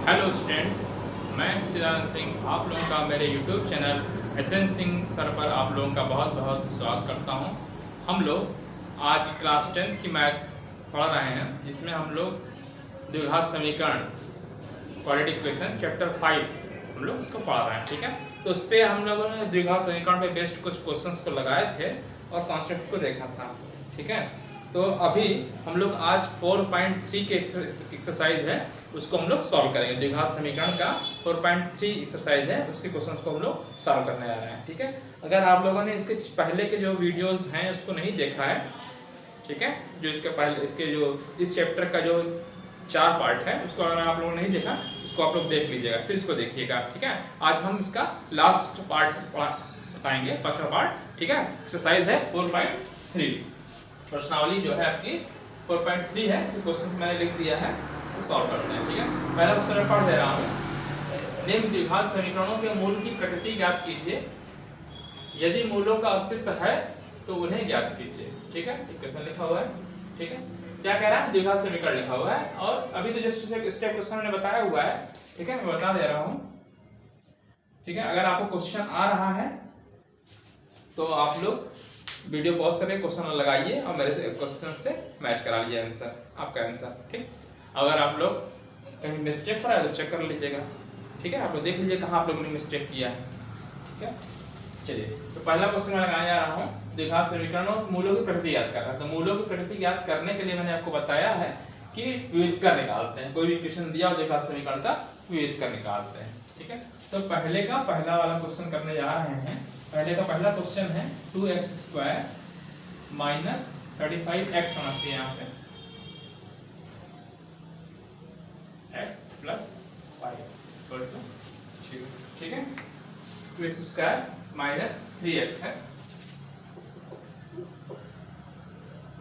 Hello student, मैं सचिदानंद सिंह आप लोगों का मेरे YouTube channel SN Singh sir पर आप लोगों का बहुत बहुत स्वागत करता हूं। हम लोग आज क्लास 10th की मैथ पढ़ रहे हैं, जिसमें हम लोग द्विघात समीकरण क्वाड्रेटिक इक्वेशन चैप्टर 5 हम लोग इसको पढ़ रहे हैं। ठीक है, तो उस पर हम लोगों ने द्विघात समीकरण पे बेस्ड कुछ क्वेश्चंस को लगाए थे और कॉन्सेप्ट को देखा था। ठीक है, तो अभी हम लोग आज 4.3 के एक्सरसाइज है, उसको हम लोग सॉल्व करेंगे। द्विघात समीकरण का 4.3 एक्सरसाइज है, उसके क्वेश्चंस को हम लोग सॉल्व करने जा रहे हैं। ठीक है, अगर आप लोगों ने इसके पहले के जो वीडियोस हैं उसको नहीं देखा है, ठीक है, जो इसके पहले इसके जो इस चैप्टर का जो 4 पार्ट है उसको अगर आप लोगों ने नहीं देखा उसको आप लोग देख लीजिएगा, फिर इसको देखिएगा। ठीक है, आज हम इसका लास्ट पार्ट बताएंगे, 5वां पार्ट। ठीक है, एक्सरसाइज है 4.3, प्रश्नावली जो है आपकी 4.3 है, क्वेश्चन मैंने लिख दिया है, इसको सॉल्व करते हैं। ठीक है, पहला क्वेश्चन पढ़ दे रहा हूँ। निम्न द्विघात समीकरणों के मूल की प्रकृति ज्ञात कीजिए, यदि मूलों का अस्तित्व है तो उन्हें ज्ञात कीजिए। ठीक है, क्वेश्चन लिखा हुआ है। ठीक है, क्या कह रहा है, द्विघात समीकरण लिखा हुआ है और अभी तो जस्ट स्टेप क्वेश्चन ने बताया हुआ है। ठीक है, मैं बता दे रहा हूँ। ठीक है, अगर आपको क्वेश्चन आ रहा है तो आप लोग वीडियो पॉज करके क्वेश्चन लगाइए और मेरे से क्वेश्चन से मैच करा लीजिए आंसर, आपका आंसर। ठीक, अगर आप लोग कहीं मिस्टेक हो रहा है तो चेक कर लीजिएगा। ठीक है, आप लोग देख लीजिए कहाँ आप लोगों ने मिस्टेक किया है। ठीक है, चलिए, तो पहला क्वेश्चन मैं लगाने जा रहा हूँ। द्विघात समीकरणों मूलों की प्रकृति याद करना। तो मूलों की प्रकृति याद करने के लिए मैंने आपको बताया है कि विविध कर निकालते हैं। कोई भी क्वेश्चन दिया हो द्विघात समीकरण का, विविध कर निकालते हैं। ठीक है, तो पहला वाला क्वेश्चन करने जा रहे हैं। पहले का पहला क्वेश्चन है 2x² माइनस 35x होना चाहिए यहाँ पे, x प्लस 5 इक्वल टू 0। ठीक है, 2x² माइनस 3x है,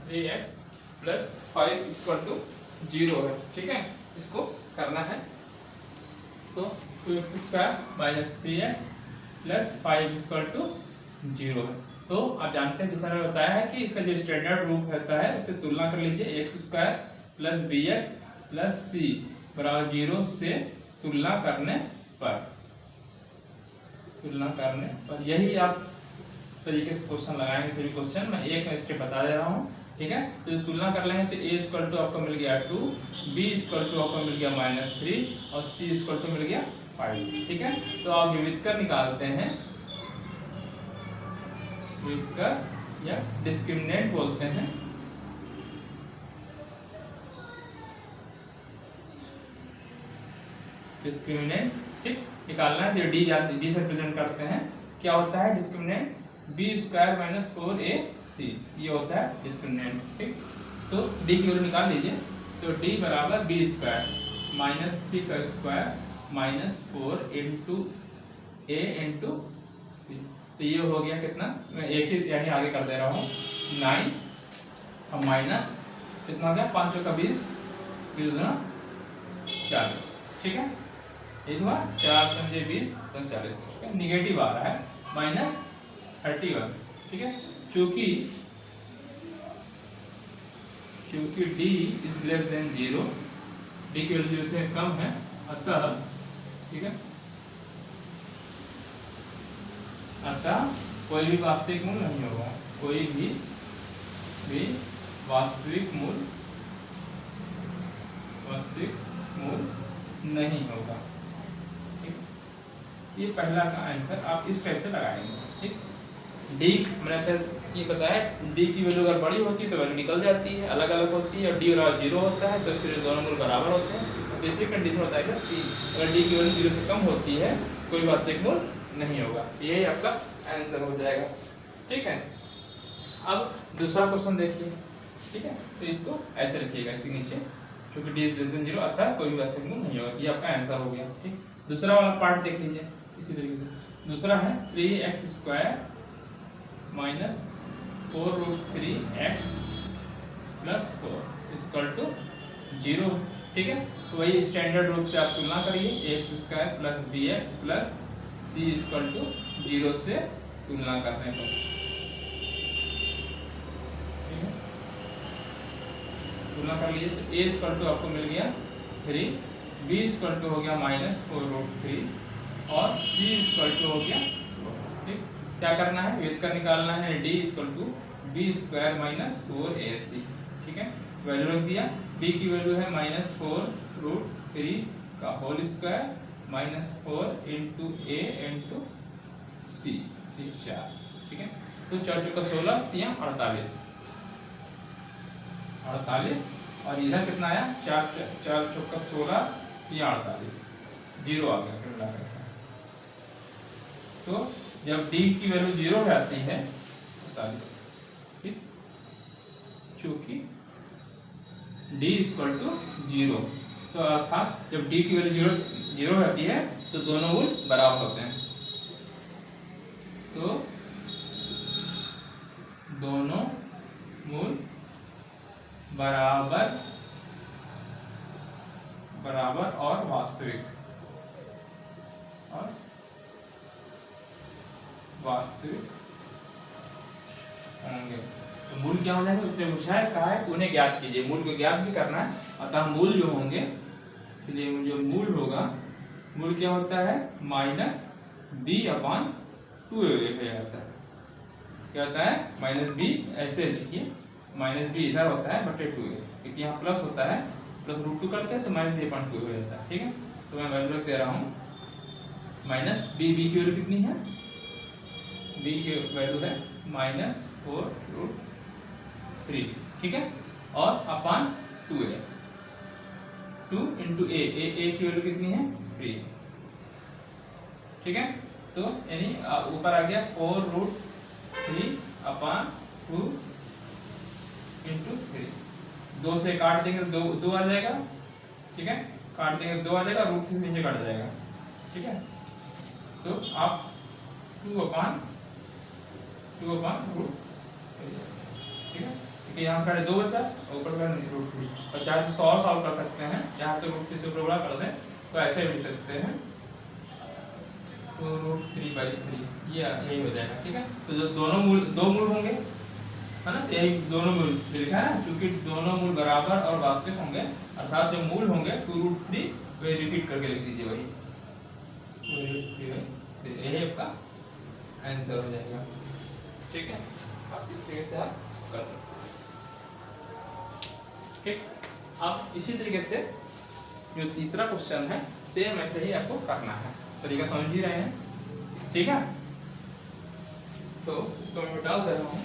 3x प्लस 5 इक्वल टू 0 है। ठीक है, इसको करना है। तो 2x² minus 3x plus 5 equal to 0 है। तो आप जानते हैं, जैसा मैंने बताया है कि इसका जो स्टैंडर्ड रूप होता है उससे तुलना कर लीजिए। x² plus bx plus c बराबर 0 से तुलना करने पर यही आप तरीके से क्वेश्चन लगाएंगे। सभी क्वेश्चन मैं एक में स्टेप बता दे रहा हूँ। ठीक है, तो तुलना कर लेंगे तो a इक्वल टू आपको मिल गया 2, b इक्वल टू आपको मिल गया -3 और c इक्वल टू मिल गया 5। ठीक है, तो आप विविधकर निकालते हैं, विविधकर या डिस्क्रिमिनेंट बोलते हैं। डिस्क्रिमिनेंट, ठीक, निकालना है। डी या डी से रिप्रेजेंट करते हैं। क्या होता है डिस्क्रिमिनेंट? b² माइनस 4ac, ये होता है डिस्क्रिमिनेंट। ठीक, तो डी की वैल्यू निकाल लीजिए। तो d बराबर b² माइनस 3 का square minus 4 into a into C. तो ये हो गया कितना, मैं एक ही यानी आगे कर दे रहा हूँ, 9 और माइनस कितना हो गया, 5 का 20, 20 गुना 40। ठीक है, एक हुआ 4 पंजे 20 तो 40। ठीक है, निगेटिव आ रहा है माइनस 31। ठीक है, चूंकि d is less than 0, d की वैल्यू 0 से कम है, अतः ठीक है, अतः कोई भी वास्तविक मूल नहीं होगा, कोई भी वास्तविक मूल नहीं होगा। ठीक, ये पहला का आंसर आप इस टाइप से लगाएंगे। ठीक, डी मैंने फिर ये बताया, डी की वैल्यू अगर बड़ी होती है तो वैल्यू निकल जाती है, अलग अलग होती है, और डी बराबर 0 होता है तो इसके जो दोनों मूल बराबर होते हैं। तीसरी कंडीशन होता है कि अगर डी की वैल्यू 0 से कम होती है कोई वास्तविक मूल नहीं होगा। यही आपका आंसर हो जाएगा। ठीक है, अब दूसरा क्वेश्चन देखिए। ठीक है, तो इसको ऐसे रखिएगा, इसके नीचे क्योंकि d इज लेस देन 0 अतः कोई भी वास्तविक मूल नहीं होगा। ये आपका आंसर हो गया। ठीक, दूसरा वाला पार्ट देख लीजिए इसी तरीके से। दूसरा है 3x² minus 4√3x plus 4 equal to 0। ठीक है, तो वही स्टैंडर्ड रूप से आप तुलना करिए, x² plus bx plus c equal to 0 से तुलना करने पर। ठीक है, तुलना कर लीजिए तो a इक्वल टू आपको मिल गया 3 b इक्वल टू हो गया -4√3 और c इक्वल टू हो गया। ठीक, क्या करना है, व्युत्क्रम का निकालना है, d equal to b square minus 4ac। ठीक है, वैल्यू रख दिया, b की वैल्यू है -4√3 का whole square -4 into a into c, 4। ठीक है, तो 4 चौका 16, 3 48, और इधर कितना आया, 4 चौका 16, 3 48, 0 आ गया फिर मिला। तो जब d की वैल्यू 0 हो जाती है 48, ठीक, चूंकि d इक्वल टू 0, तो अर्थात जब d की वैल्यू 0 रहती है तो दोनों मूल बराबर होते हैं, तो दोनों मूल बराबर और वास्तविक होंगे। तो मूल क्या हो जाएगा, उसने पूछा है, कहा है उन्हें ज्ञात कीजिए, मूल को ज्ञात भी करना है, अतः मूल जो होंगे, इसलिए जो मूल होगा, मूल क्या होता है, -b/2 हो जाता है। क्या होता है, -b, ऐसे लिखिए, -b इधर होता है बटे 2, क्योंकि यहाँ प्लस होता है, +√2 करते हैं तो -a/2 हो जाता है। ठीक है, तो मैं वैल्यू रख दे रहा हूँ -b की वैल्यू कितनी है, b की वैल्यू है -4√3। ठीक है, और अपान 2a, 2 इंटू a की वैल्यू कितनी है, 3। ठीक है, तो यानी ऊपर आ गया 4√3/2 इंटू 3, 2 से काट देंगे तो 2 आ जाएगा। ठीक है, काट देंगे 2 आ जाएगा, √3 नीचे काट जाएगा। ठीक है, तो आप 2/√, ठीक है, क्योंकि यहाँ का 2 बचा, ऊपर का √3, और चाहे इसको और सॉल्व कर सकते हैं, चाहे तो √3 से ऊपर बड़ा कर दें तो ऐसे भी सकते हैं, तो √3/3 यही हो जाएगा। ठीक है, तो जो दो मूल होंगे, है ना, यही दोनों मूल लिखा है, क्योंकि दोनों मूल बराबर और वास्तविक होंगे, अर्थात जो मूल होंगे 2√3 वे रिपीट करके लिख दीजिए, वही यही आपका आंसर हो जाएगा। ठीक है, आप इस तरीके से आप कर सकते हैं। ठीक, अब इसी तरीके से जो तीसरा क्वेश्चन है, सेम ऐसे ही आपको करना है, तरीका समझ ही रहे हैं। ठीक है, तो इसको मैं डाल दे रहा हूँ।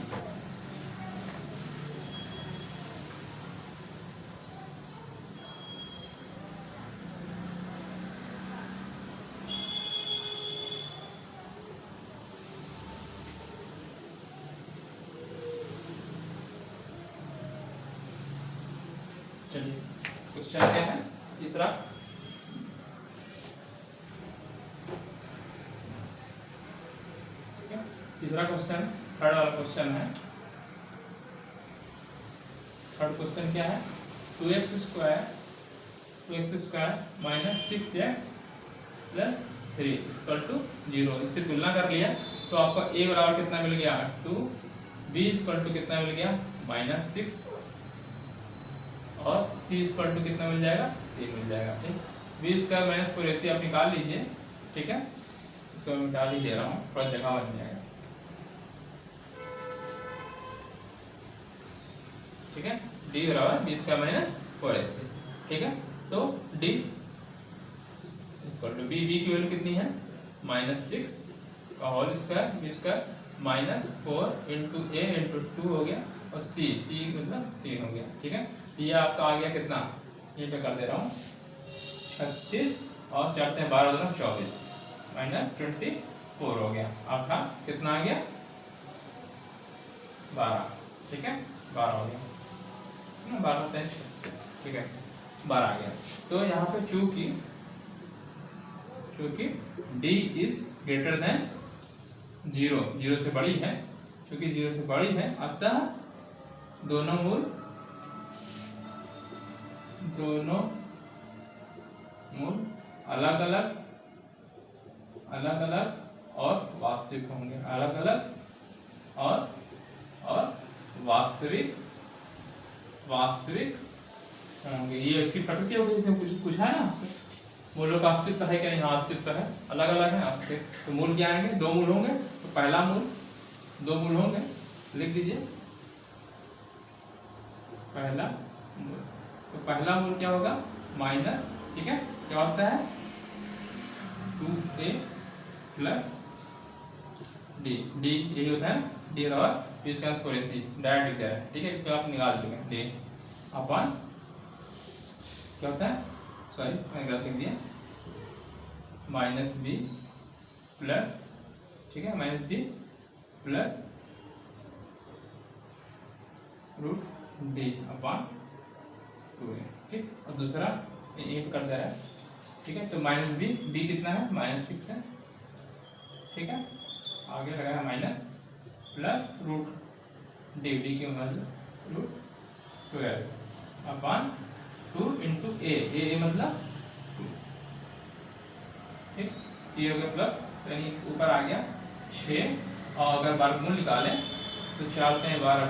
चलिए, क्वेश्चन क्या है तीसरा, तीसरा क्वेश्चन, थर्ड वाला क्वेश्चन है। थर्ड क्वेश्चन क्या है, 2x स्क्वायर -6x + 3 = 0। इससे तुलना कर लिया तो आपको a बराबर कितना मिल गया, 2, b = कितना मिल गया, -6, और c = कितना मिल जाएगा, 3 मिल जाएगा। ठीक, b² - 4ac आप निकाल लीजिए। ठीक है, इसको मैं निकाल ही दे रहा हूँ, थोड़ा जगह बन जाएगा। ठीक है, d बराबर b² - 4ac। ठीक है, तो d = b की वैल्यू कितनी है, -6 का whole square, b² -4 into a into 2 हो गया, और c मतलब 3 हो गया। ठीक है, ये आपका आ गया कितना, ये पे कर दे रहा हूँ 36, और 4 × 12 = 24, -24 हो गया, आपका कितना आ गया, 12। ठीक है, 12 हो गया, 12 होता है। ठीक है, 12 आ गया। तो यहाँ पे चूंकि d इज ग्रेटर देन 0, 0 से बड़ी है, क्योंकि 0 से बड़ी है, अतः दोनों मूल अलग अलग और वास्तविक होंगे, अलग अलग और वास्तविक होंगे। ये इसकी प्रकृति होगी, इसमें कुछ पूछा है ना उसमें, मूलों का अस्तित्व है क्या नहीं? हाँ अस्तित्व है, अलग अलग है आपके। तो मूल क्या आएंगे? 2 मूल होंगे। तो पहला मूल 2 मूल होंगे, लिख दीजिए पहला मूल। तो पहला मूल क्या होगा? माइनस, ठीक है, क्या होता है 2a प्लस डी, डी यही होता है डी और इसका स्क्वायर सी डायरेक्ट लिख रहा है, ठीक है, तो आप निकाल देंगे डी अपन क्या होता है, सॉरी मैंने गलत लिख दिया, माइनस बी प्लस, ठीक है, minus B plus root D upon 2a, ठीक। और दूसरा ये तो कर दे रहा है, ठीक है। तो माइनस बी, बी कितना है? -6 है, ठीक है। आगे लगाया minus plus root D, D के मतलब रूट 12 अपन 2 इंटू ए मतलब 2, ठीक। ये हो गया प्लस, यानी ऊपर आ गया 6। और अगर वर्गमूल निकालें तो 4 × 12,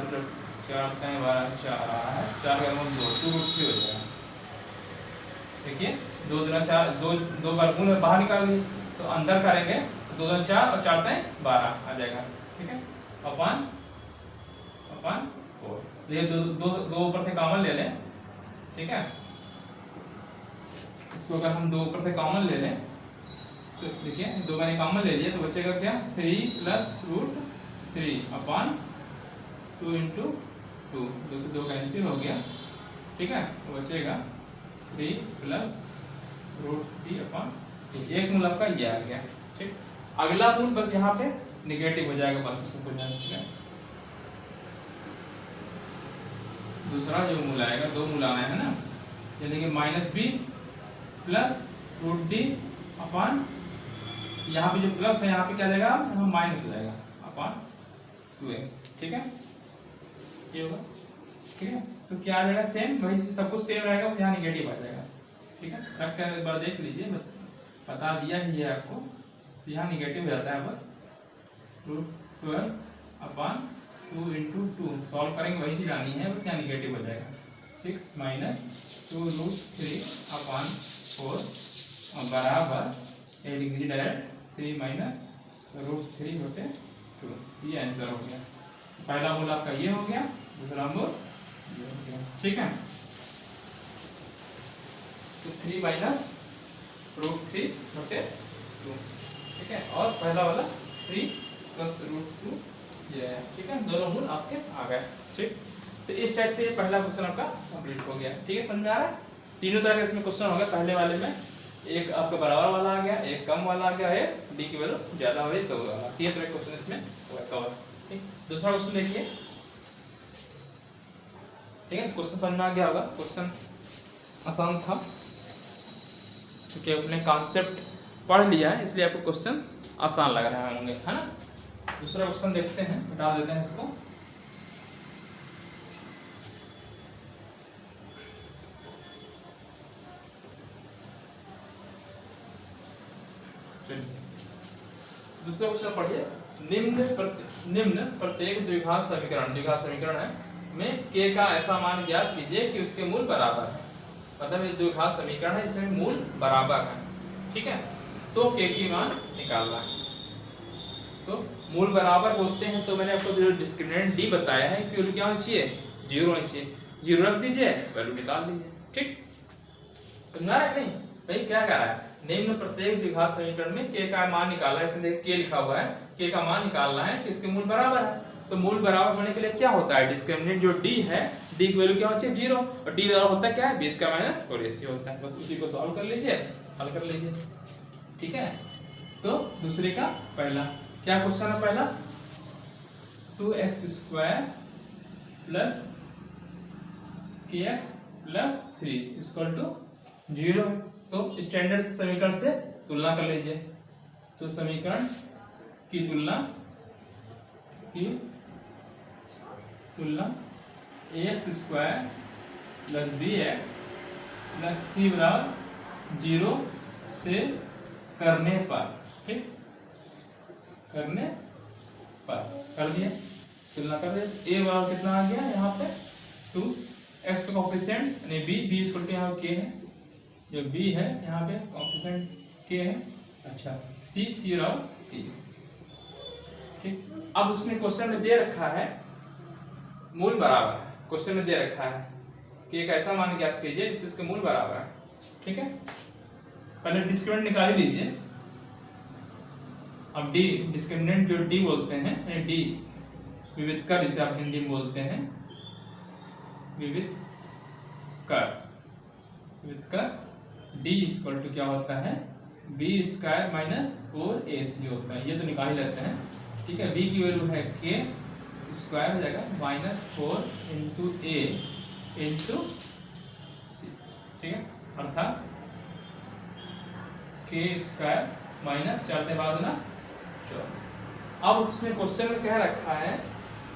4 × 12 4 आ रहा है, 4 का वर्गमूल 2, 2√3 हो जाएगा। देखिए 2 × 4, 2 वर्गमूल में बाहर निकाल ली, तो अंदर करेंगे 2 × 4 और 4 × 12 आ जाएगा, ठीक है, अपन 4। ये दो ऊपर से कॉमन ले लें, ठीक है। इसको अगर हम 2 ऊपर से कॉमन ले लें तो देखिए 2 मैंने कॉमन ले लिया, तो बचेगा क्या? 3 प्लस रूट 3 अपन 2 इंटू 2, 2 से 2 कैंसिल हो गया, ठीक है। तो बचेगा 3 प्लस रूट 3 अपन 2। एक मूल आपका ये आ गया, ठीक। अगला मूल बस यहाँ पे निगेटिव हो जाएगा, बस उससे कुछ नहीं। दूसरा जो मूल आएगा, 2 मूल आना है ना, यानी कि minus B plus root D upon, यहाँ पे जो प्लस है यहाँ पे क्या जाएगा? यहाँ माइनस हो जाएगा अपन 2a, ठीक है, ये होगा, ठीक है। तो क्या आ जाएगा? सेम, वही सब कुछ सेम रहेगा, यहाँ निगेटिव आ जाएगा, ठीक है। रख कर एक बार देख लीजिए, बता दिया ही है आपको, तो यहाँ निगेटिव हो जाता है बस, रूट 12 अपन 2 इंटू 2 सॉल्व करेंगे, वही चीज आनी है, बस यहाँ निगेटिव हो जाएगा। 6 - 2√3 अपन 4 बराबर ये लिख दीजिए डायरेक्ट 3 - √3 होते 2। ये आंसर हो गया। पहला मूल आपका ये हो गया, दूसरा मूल ये हो गया, ठीक है। तो 3 - √3 होते 2, ठीक है। और पहला वाला 3 + √2 ये है, ठीक है। दोनों मूल आपके आ गए, ठीक। तो इस टाइप से ये पहला क्वेश्चन आपका कंप्लीट हो गया, ठीक है। समझ में आ रहा है? तीनों तरह के इसमें क्वेश्चन हो गए। पहले वाले में एक आपका बराबर वाला आ गया, एक कम वाला आ गया, एक डी की वैल्यू ज्यादा हो गई तो वाला, 3 तरह के क्वेश्चन इसमें हुआ कवर, ठीक। दूसरा क्वेश्चन देखिए, ठीक है। क्वेश्चन समझ में आ गया होगा, क्वेश्चन आसान था क्योंकि अपने कॉन्सेप्ट पढ़ लिया है, इसलिए आपको क्वेश्चन आसान लग रहे होंगे, है ना। दूसरा क्वेश्चन देखते हैं, बता देते हैं इसको। दूसरा क्वेश्चन पढ़िए। निम्न प्रत्येक द्विघात समीकरण है में k का ऐसा मान ज्ञात कीजिए कि उसके मूल बराबर है। मतलब ये द्विघात समीकरण है जिसमें मूल बराबर है, ठीक है। तो k की मान निकालना है। तो मूल बराबर होते हैं तो मैंने आपको जो डिस्क्रिमिनेंट d बताया है, इसकी वैल्यू क्या होनी चाहिए? 0 होनी चाहिए। 0 रख दीजिए, वैल्यू निकाल लीजिए, ठीक। समझा है नहीं? भाई क्या कह रहा है? निम्न प्रत्येक द्विघात समीकरण में k का मान निकालना है, इसमें देखिए k लिखा हुआ है, k का मान निकालना है कि इसके मूल बराबर है। तो मूल बराबर होने के लिए क्या होता है? डिस्क्रिमिनेंट जो d है, d की वैल्यू क्या होनी चाहिए? 0। और d बराबर होता है क्या है? 20 का माइनस और रेशियो होता है। बस उसी को सॉल्व कर लीजिए, हल कर लीजिए, ठीक है। तो दूसरे का पहला क्या क्वेश्चन है? पहला 2x² plus kx plus 3 equal to 0। तो स्टैंडर्ड समीकरण से तुलना कर लीजिए। तो समीकरण की तुलना ax² plus bx plus c बराबर 0 से करने पर, ठीक, करने पर कर दिया, तुलना कर दिया। a बराबर कितना आ गया यहाँ पे? 2, एक्स का कॉफिशिएंट यानी बी, बी इक्वल टू यहाँ के है, जो बी है यहाँ पे कॉफिशिएंट के है। अच्छा सी, सी और टी। ठीक, अब उसने क्वेश्चन में दे रखा है मूल बराबर है, क्वेश्चन में दे रखा है कि एक ऐसा मान ज्ञात कीजिए जिससे इसके मूल बराबर है। ठीक है, पहले डिस्क्रिमिनेंट निकाल ही लीजिए। अब डी डिस्क्रिमिनेंट जो डी बोलते हैं, डी विविध कर, जिसे आप हिंदी में बोलते हैं विविध कर, विविध कर डी इक्वल टू क्या होता है, बी स्क्वायर माइनस 4ac होता है। ये तो निकाल ही लेते हैं। ठीक है, बी की वैल्यू है के स्क्वायर हो जाएगा -4 इंटू ए इंटू सी। ठीक है, अर्थात के स्क्वायर माइनस 4 बाद ना 4। अब उसने क्वेश्चन में कह रखा है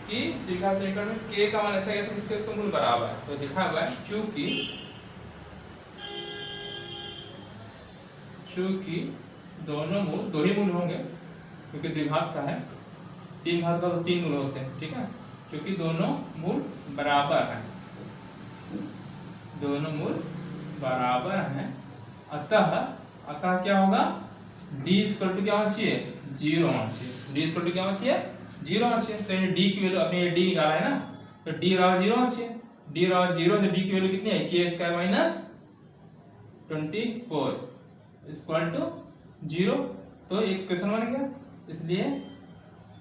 कि द्विघात समीकरण में के का मान ऐसा है तो इसके उसका मूल बराबर है। तो लिखा हुआ है चूंकि दोनों मूल, दो ही मूल होंगे क्योंकि द्विघात का है, तीन घात का तो 3 मूल होते हैं। ठीक है, क्योंकि दोनों मूल बराबर हैं, दोनों मूल बराबर हैं, अतः क्या होगा, d इक्वल टू क्या होना चाहिए, 0 होना चाहिए। d इक्वल टू क्या होना चाहिए, 0 होना चाहिए। तो d की वैल्यू अपने d निकाला है ना, तो d बराबर 0 होना चाहिए। d बराबर 0 तो d की वैल्यू कितनी है, के स्क्वायर माइनस 24 इक्वल टू 0। तो एक क्वेश्चन बन गया, इसलिए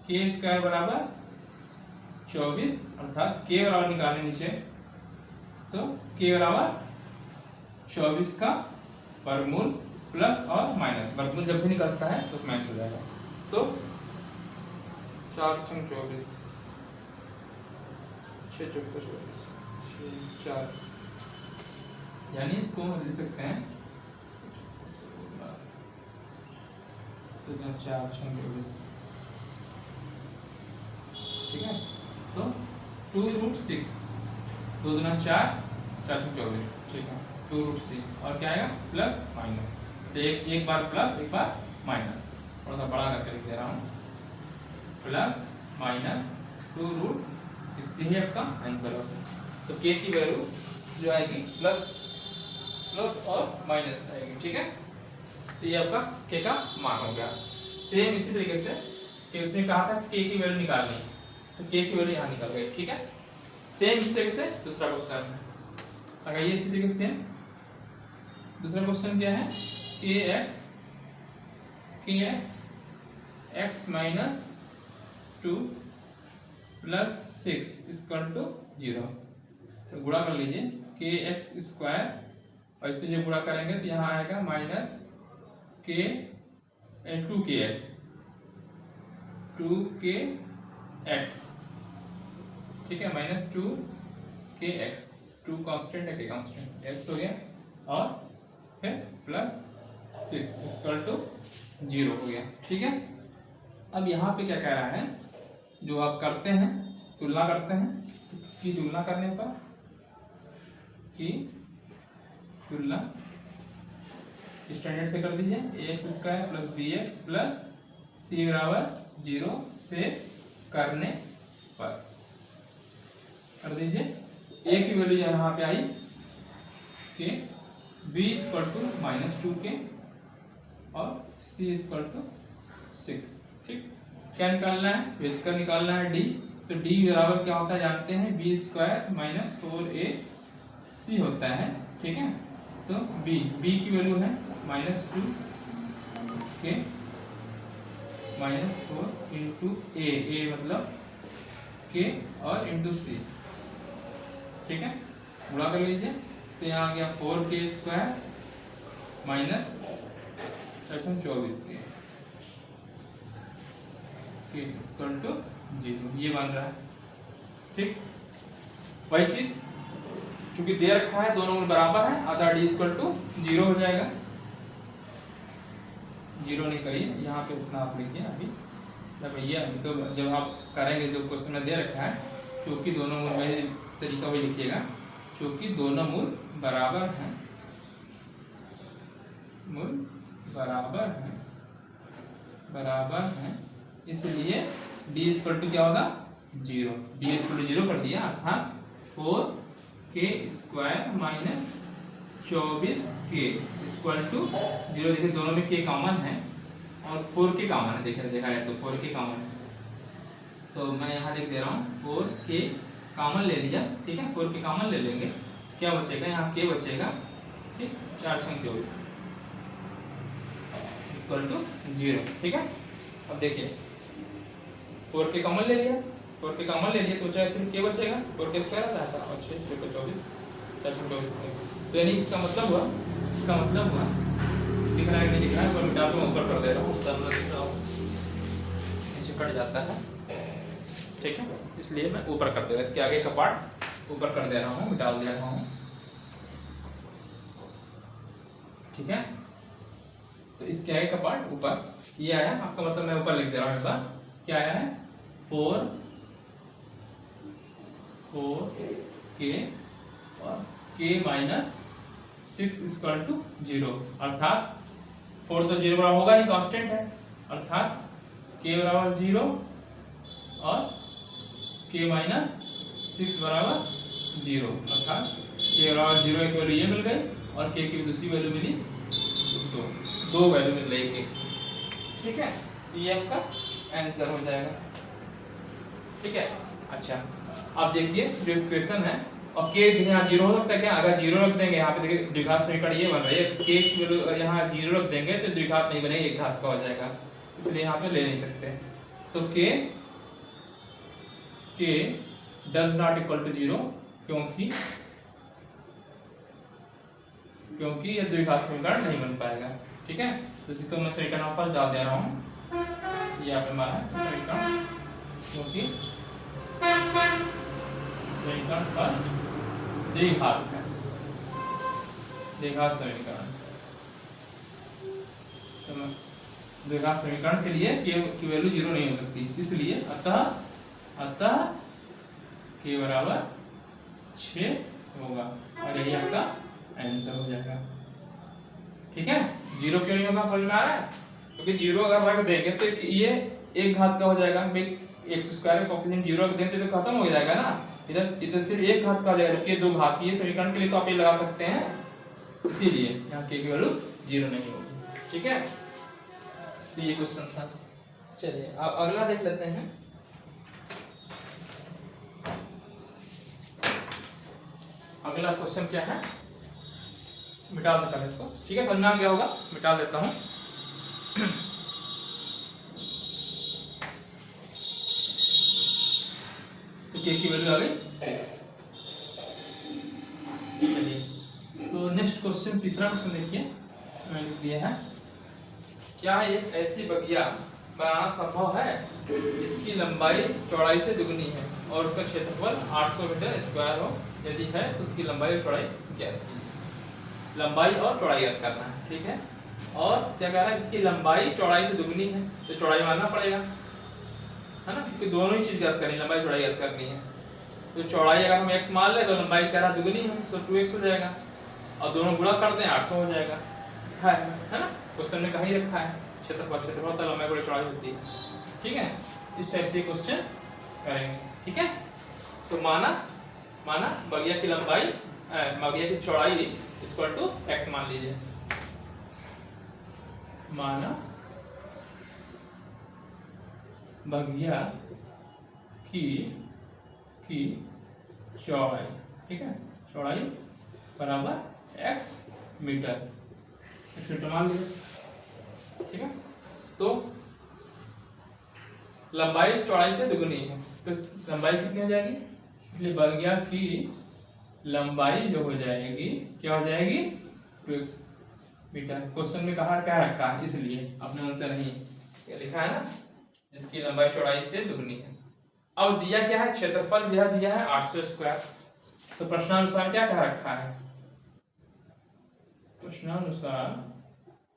के स्क्वायर बराबर 24, अर्थात के बराबर निकालने नीचे, तो के बराबर 24 का वर्गमूल प्लस और माइनस, वर्गमूल जब भी निकलता है तो मैच हो जाएगा। तो 4 × 24 6 × 24 4, यानी इसको हम लिख सकते हैं तो 4 × 24। ठीक है, तो 2√6, 2 × 4 4 × 24। ठीक है, 2√6 और क्या आएगा प्लस माइनस, तो एक बार प्लस एक बार माइनस, थोड़ा सा बड़ा करके लिख दे रहा हूँ, प्लस माइनस 2√6 ही आपका आंसर होगा। तो के की वैल्यू जो आएगी प्लस और माइनस आएगी। ठीक है, तो ये आपका के का मान हो गया। सेम इसी तरीके से कि उसने कहा था के की वैल्यू निकालनी, तो के की वैल्यू यहाँ निकल गई। ठीक है, सेम इसी तरीके से दूसरा क्वेश्चन अगर ये इसी तरीके से दूसरा क्वेश्चन क्या है, x minus 2 plus 6 equal to 0। तो गुणा कर लीजिए, के एक्स स्क्वायर और इसमें जब गुणा करेंगे तो यहाँ आएगा माइनस के 2kx। ठीक है, -2kx, 2 कांस्टेंट है, के कांस्टेंट x हो गया, और फिर प्लस 6 इक्वल टू 0 हो गया। ठीक है, अब यहाँ पे क्या कह रहा है, जो आप करते हैं तुलना करते हैं, कि तुलना करने पर की तुलना स्टैंडर्ड से कर दीजिए, ax square plus bx plus c बराबर 0 से करने पर कर दीजिए। a की वैल्यू यहाँ पे आई कि b इक्वल टू -2k और c इक्वल टू 6। ठीक, क्या निकालना है, व्युत्क्रम निकालना है d, तो d बराबर क्या होता है जानते हैं, b स्क्वायर माइनस 4ac होता है। ठीक है, तो b की वैल्यू है -2k -4 इंटू a मतलब k और इंटू c। ठीक है, गुणा कर लीजिए, तो यहाँ आ गया 4k square minus 424 equal to 0, ये बन रहा है। ठीक, वही चीज चूंकि दे रखा है दोनों मूल बराबर है, अतः d इक्वल टू 0 हो जाएगा। 0 नहीं करिए, यहाँ पे उतना आप लिखिए अभी, तो जब आप करेंगे जो क्वेश्चन में दे रखा है, चूंकि दोनों मूल, वही तरीका वही लिखिएगा, चूंकि दोनों मूल बराबर हैं, मूल बराबर हैं, इसलिए d इक्वल टू क्या होगा 0। d इक्वल टू 0 कर दिया, अर्थात 4 के स्क्वायर माइनस 24 के इक्वल टू 0। देखिए दोनों में के कॉमन है और 4 के कॉमन है, देखा है तो 4 के कॉमन है, तो मैं यहाँ लिख दे रहा हूँ 4 के कॉमन ले लिया, ठीक है। 4 के कॉमन ले लेंगे, क्या बचेगा यहाँ के बचेगा, ठीक, 424 इक्वल टू 0, ठीक है। अब देखिए 4 के कॉमन ले लिया, 4 के कॉमन ले लिया तो चाहे सिर्फ के बचेगा, 4 के स्क्वायर आता है और 6 को 24 424, तो यानी इसका मतलब हुआ दिख रहा है नहीं दिख रहा है, पर मिटा के ऊपर कर दे रहा हूँ, तब दिख रहा हूँ नीचे कट जाता है, ठीक है, इसलिए मैं ऊपर कर दे रहा हूँ, इसके आगे का पार्ट ऊपर कर दे रहा हूँ, मिटा दे रहा हूँ, ठीक है। तो इसके आगे का पार्ट ऊपर ये आया, आपका मतलब मैं ऊपर लिख दे रहा हूँ एक बार, क्या आया है 4 के और के माइनस 6 इक्वल टू 0, अर्थात 4 तो 0 बराबर होगा नहीं, कांस्टेंट है, अर्थात के बराबर 0 और के माइनस 6 बराबर 0, अर्थात के बराबर 0 एक वैल्यू ये मिल गई और के की दूसरी वैल्यू मिली 2 वैल्यू मिल रही है, ठीक है। ये आपका आंसर हो जाएगा, ठीक है। अच्छा अब देखिए जो इक्वेशन है और के यहाँ 0 हो सकता है क्या, अगर 0 रख देंगे यहाँ पे देखिए द्विघात समीकरण ये बन रही है, के की वैल्यू अगर यहाँ 0 रख देंगे तो द्विघात नहीं बनेगी, एक घात का हो जाएगा, इसलिए यहाँ पे ले नहीं सकते, तो के डज नॉट इक्वल टू 0 क्योंकि ये द्विघात समीकरण नहीं बन पाएगा, ठीक है। तो इसी को मैं समीकरण फर्स्ट डाल दे रहा हूँ, ये यहाँ पे हमारा है समीकरण, क्योंकि समीकरण फर्स्ट द्विघात है, द्विघात समीकरण, तो द्विघात समीकरण के लिए के की वैल्यू 0 नहीं हो सकती, इसलिए अतः के बराबर 6 होगा और यही आपका आंसर हो जाएगा, ठीक है। 0 क्यों नहीं होगा समझ में आ रहा है, क्योंकि 0 अगर रख देंगे तो ये एक घात का हो जाएगा, एक्स स्क्वायर का कोएफिशिएंट 0 रख देंगे तो खत्म हो जाएगा ना, इधर सिर्फ एक घात का हो जाएगा, जबकि 2 घातीय समीकरण के लिए तो आप ये लगा सकते हैं, इसीलिए यहाँ के की वैल्यू 0 नहीं होगी, ठीक है। तो ये क्वेश्चन था, चलिए अब अगला देख लेते हैं। अगला क्वेश्चन क्या है, मिटा देता हूं इसको, ठीक है, परिणाम क्या होगा मिटा देता हूं। तो के की वैल्यू आ गई 6। चलिए तो नेक्स्ट क्वेश्चन, तीसरा क्वेश्चन देखिए, मैंने लिख दिया है, क्या एक ऐसी बगिया बनाना संभव है जिसकी लंबाई चौड़ाई से दुगनी है और उसका क्षेत्रफल 800 मीटर स्क्वायर हो, यदि है तो उसकी लंबाई और चौड़ाई ज्ञात कीजिए। लंबाई और चौड़ाई ज्ञात करना है, ठीक है। और क्या कह रहा है, जिसकी लंबाई चौड़ाई से दुगनी है तो चौड़ाई मानना पड़ेगा, है ना, क्योंकि दोनों ही चीज ज्ञात करनी, लंबाई चौड़ाई ज्ञात करनी है। तो चौड़ाई अगर हम x मान ले तो लंबाई कह रहा दुगनी है तो 2x हो जाएगा, और दोनों गुणा करते हैं 800 हो जाएगा, है ना, क्वेश्चन में कहीं रखा है क्षेत्रफल तो लंबाई गुणा चौड़ाई होती है, ठीक है। इस टाइप से क्वेश्चन करेंगे, ठीक है। तो माना बगिया की लंबाई बगिया की चौड़ाई इक्वल टू x मान लीजिए, माना बगिया की चौड़ाई, ठीक है, चौड़ाई बराबर x मीटर मान लीजिए, ठीक है। तो लंबाई चौड़ाई से दुगनी है तो लंबाई कितनी हो जाएगी, इसलिए बगिया की लंबाई जो हो जाएगी क्या हो जाएगी 2x मीटर। क्वेश्चन में कहा क्या रखा है, इसलिए अपने आंसर नहीं क्या लिखा है ना, जिसकी लंबाई चौड़ाई से दुगनी है। अब दिया क्या है, क्षेत्रफल दिया है 800 स्क्वायर, तो प्रश्नानुसार क्या कह रखा है, प्रश्नानुसार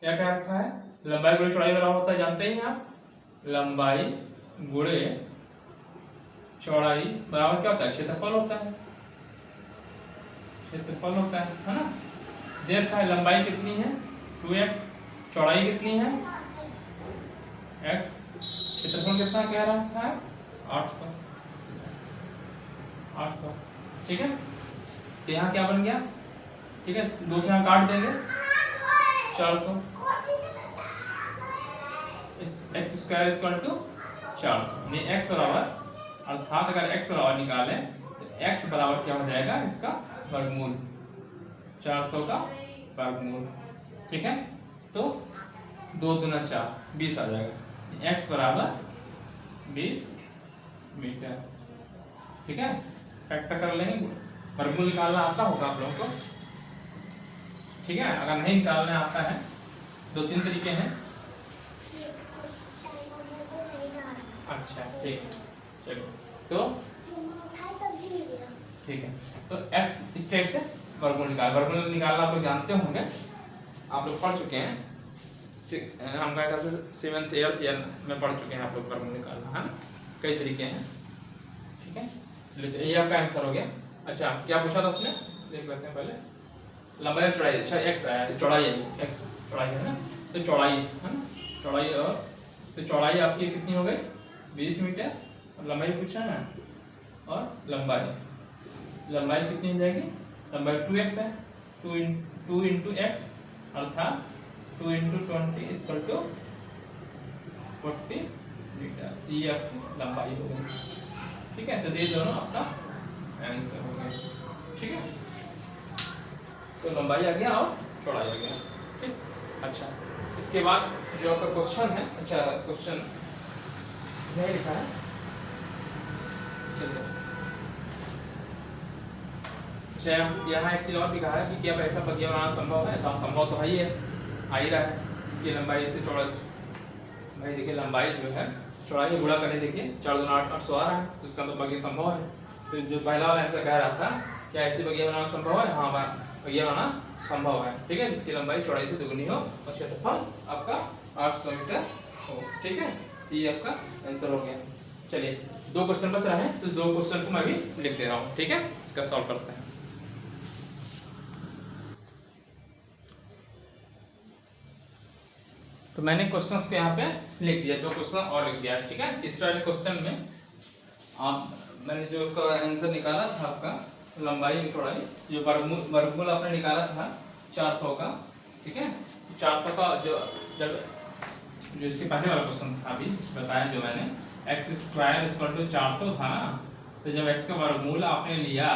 क्या कह रखा है, लंबाई गुणे चौड़ाई बराबर होता है, जानते ही आप, लंबाई गुणे चौड़ाई बराबर क्या होता है, क्षेत्रफल होता है, क्षेत्रफल होता है ना। दे रखा है लंबाई कितनी है 2x, चौड़ाई कितनी है x, क्षेत्रफल कितना कह रखा है 800, ठीक है। तो यहाँ क्या बन गया, ठीक है, 2 से यहाँ काट देंगे 400, एक्स स्क्वायर इक्वल टू 400, यानी एक्स बराबर, अर्थात अगर एक्स बराबर निकालें तो एक्स बराबर क्या हो जाएगा, इसका वर्गमूल, 400 का वर्गमूल, ठीक है। तो 2 दूना 4, 20 आ जाएगा, एक्स बराबर 20 मीटर, ठीक है। फैक्टर कर लेंगे, वर्गमूल निकालना आता होगा आप लोगों को, ठीक है। अगर नहीं निकालना आता है 2-3 तरीके हैं। अच्छा ठीक है, चलो तो ठीक है, तो x इस टाइप से वर्गमूल निकालना आप लोग जानते होंगे, आप लोग पढ़ चुके हैं, हम क्या कहते हैं 7th 8th ईयर में पढ़ चुके हैं आप लोग वर्गमूल निकालना, है ना, कई तरीके हैं, ठीक है। ये आपका आंसर हो गया। अच्छा क्या पूछा था उसने, देख लेते हैं पहले, लंबाई और चौड़ाई, अच्छा x आया, चौड़ाई है, x चौड़ाई है ना, तो चौड़ाई है ना, चौड़ाई और तो चौड़ाई आपकी कितनी हो गई 20 मीटर, और लंबाई पूछा है ना, और लंबाई कितनी हो जाएगी, लंबाई 2x है, 2 इंटू एक्स अर्थात 2 इंटू 20 इक्वल टू 40 मीटर, ये आपकी लंबाई हो गई, ठीक है। तो ये दोनों आपका आंसर हो गया, ठीक है। तो लंबाई आ गया और चौड़ाई आ गया, ठीक। अच्छा इसके बाद जो आपका क्वेश्चन है, अच्छा क्वेश्चन यही लिखा है, चलिए। अच्छा यहाँ एक चीज और लिखा है कि क्या ऐसा बगिया बनाना संभव है, तो संभव तो है ही है, आ ही रहा है। इसकी लंबाई से चौड़ाई, भाई देखिए लंबाई जो है चौड़ाई में गुणा करने, देखिए 4 दूना 8, 800 आ रहा है, तो इसका तो बगिया संभव है। तो जो पहला वाला आंसर कह रहा था क्या ऐसे बगिया बनाना संभव है, हाँ बगिया बनाना संभव है, ठीक है, जिसकी लंबाई चौड़ाई से दुगनी हो और क्षेत्रफल आपका 800 मीटर हो, ठीक है। ये आपका आंसर हो गया। चलिए 2 क्वेश्चन बच रहे हैं, तो 2 क्वेश्चन को मैं भी लिख दे रहा हूँ, ठीक है, इसका सॉल्व करते हैं। तो मैंने क्वेश्चंस को यहाँ पे लिख दिया, 2 क्वेश्चन और लिख दिया, ठीक है। तीसरा क्वेश्चन में आप मैंने जो उसका आंसर निकाला था आपका लंबाई और चौड़ाई, जो वर्गमूल आपने निकाला था 400 का, ठीक है। 400 का जो इसके पहले वाला क्वेश्चन था अभी बताया जो मैंने, एक्स स्क्वायर इक्वल टू 400 था ना, तो जब एक्स का वर्गमूल आपने लिया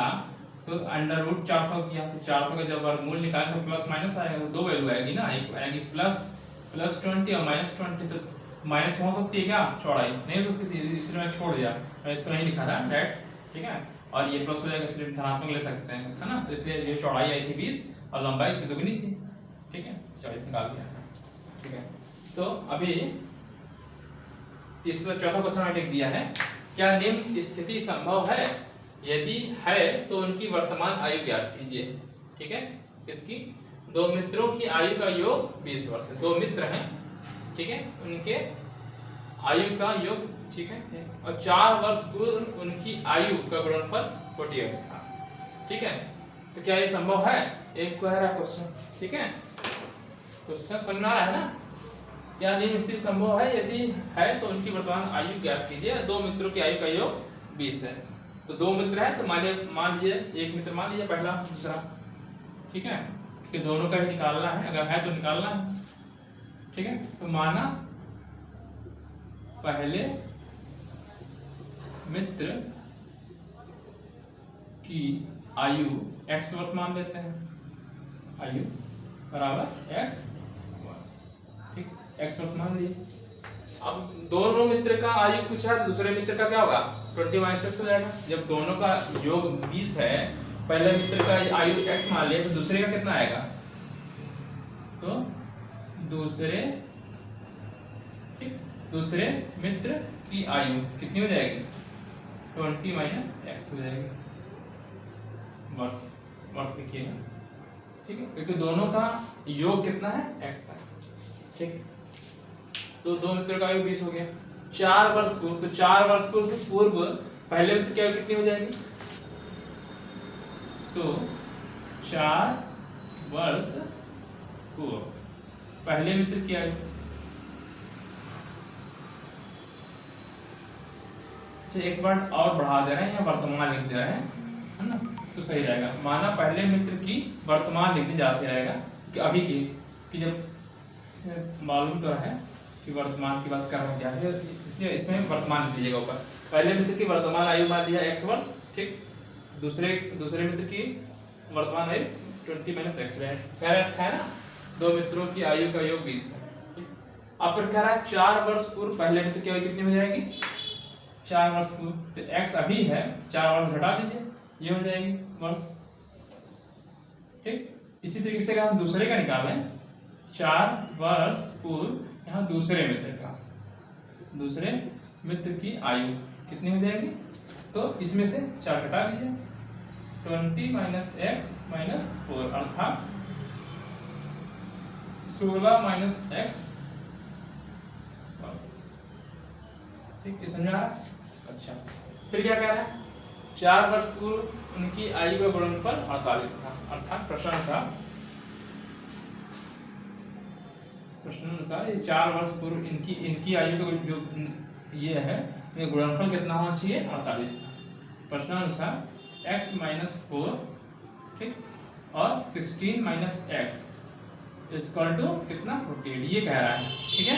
तो अंडर रूट 400 किया, तो 400 का जब वर्गमूल निकाले तो प्लस माइनस आएगा, तो 2 वैल्यू आएगी ना, एक आएगी प्लस 20 और -20, तो माइनस हो सकती है क्या, चौड़ाई नहीं हो सकती, इसलिए मैं छोड़ दिया, मैं इसको नहीं लिखा था डायरेक्ट, ठीक है। और ये प्लस हो जाएगा इसलिए धनात्मक ले सकते हैं, है ना, तो इसलिए ये चौड़ाई आई थी 20 और लंबाई इसकी दुगनी थी, ठीक है, चौड़ाई निकाल दिया, ठीक है। तो अभी चौथा क्वेश्चन मैंने लिख दिया है, क्या निम्न स्थिति संभव है, यदि है तो उनकी वर्तमान आयु ज्ञात कीजिए, ठीक है। इसकी 2 मित्रों की आयु का योग 20 वर्ष है, 2 मित्र हैं, ठीक है, उनके आयु का योग, ठीक है, और 4 वर्ष पूर्व उनकी आयु का गुणनफल 48 था, ठीक है। तो क्या ये संभव है, एक कह रहा क्वेश्चन, ठीक है, क्वेश्चन समझ में आ रहा है ना, क्या निम्न स्थिति संभव है, यदि है तो उनकी वर्तमान आयु ज्ञात कीजिए, 2 मित्रों की आयु का योग 20 है, तो 2 मित्र हैं, तो मान लीजिए एक मित्र मान लीजिए पहला दूसरा, ठीक है, कि दोनों का ही निकालना है, अगर है तो निकालना है, ठीक है। तो माना पहले मित्र की आयु x वर्ष मान लेते हैं, आयु बराबर x वर्ष, ठीक, x वर्ष मान लिए। अब दोनों मित्र का आयु पूछा है तो दूसरे मित्र का क्या होगा, 20 - 6 हो जाएगा। जब दोनों का योग 20 है, पहले मित्र का आयु x मान लिया, तो दूसरे का कितना आएगा, तो दूसरे मित्र की आयु कितनी हो जाएगी, 20 - x हो जाएगी, वर्ष लिखिएगा, ठीक है, क्योंकि दोनों का योग कितना है x का, ठीक। तो 2 मित्रों का आयु 20 हो गया, 4 वर्ष पूर्व, तो 4 वर्ष पूर्व पहले मित्र की आयु कितनी हो जाएगी, तो 4 वर्ष पूर्व पहले मित्र की आयु, एक बार और बढ़ा दे रहे हैं, यहाँ वर्तमान लिख दे रहे हैं, है ना, तो सही रहेगा। माना पहले मित्र की वर्तमान लिखने जा से रहेगा कि अभी की, कि जब मालूम तो है कि वर्तमान की बात कर रहे हैं, इसलिए इसमें वर्तमान लिख दीजिएगा ऊपर। पहले मित्र की वर्तमान आयु मान लिया x वर्ष, ठीक। दूसरे मित्र की वर्तमान आयु 20 - x है ना। दो मित्रों की आयु का योग 20 है, ठीक। अब फिर कह रहा है 4 वर्ष पूर्व पहले मित्र की आयु कितनी हो जाएगी? 4 वर्ष पूर्व, तो x अभी है, 4 वर्ष घटा लीजिए, ये हो जाएगी वर्ष, ठीक। इसी तरीके से अगर हम दूसरे का निकालें, 4 वर्ष पूर्व यहाँ दूसरे मित्र की आयु कितनी हो जाएगी? तो इसमें से 4 घटा लीजिए, 20 - x - 4 अर्थात 16 - x बस, ठीक। ये समझा? अच्छा, फिर क्या कह रहा है? 4 वर्ष पूर्व उनकी आयु का गुणनफल 48 था, अर्थात प्रश्नानुसार ये 4 वर्ष पूर्व इनकी आयु का जो ये है, ये गुणनफल कितना होना चाहिए? 48 था। प्रश्नानुसार x - 4, ठीक, और 16 - x इक्वल टू कितना? 48, ये कह रहा है, ठीक है।